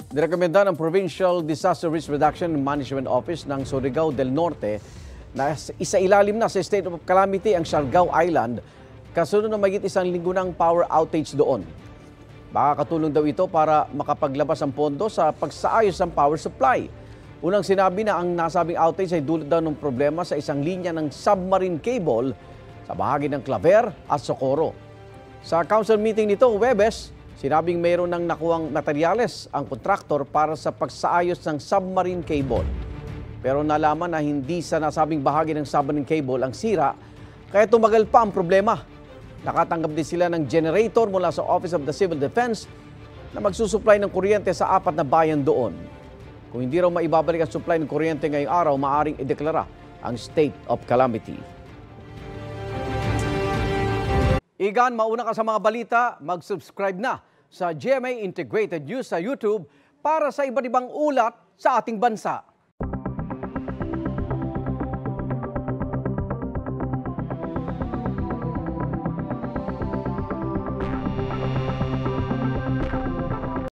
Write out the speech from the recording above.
Nirekomenda ng Provincial Disaster Risk Reduction and Management Office ng Surigao del Norte na isailalim na sa state of calamity ang Siargao Island kasunod ng mahigit isang linggo ng power outage doon. Makakatulong daw ito para makapaglabas ang pondo sa pagsaayos ng power supply. Unang sinabi na ang nasabing outage ay dulot daw ng problema sa isang linya ng submarine cable sa bahagi ng Claver at Socorro. Sa council meeting nito, Huwebes, sinabing mayroon ng nakuhang materyales ang kontraktor para sa pagsaayos ng submarine cable. Pero nalaman na hindi sa nasabing bahagi ng submarine cable ang sira, kaya tumagal pa ang problema. Nakatanggap din sila ng generator mula sa Office of the Civil Defense na magsusupply ng kuryente sa 4 na bayan doon. Kung hindi raw maibabalik ang supply ng kuryente ngayong araw, maaaring ideklara ang state of calamity. Igan, mauna ka sa mga balita, mag-subscribe na sa GMA Integrated News sa YouTube para sa iba't ibang ulat sa ating bansa.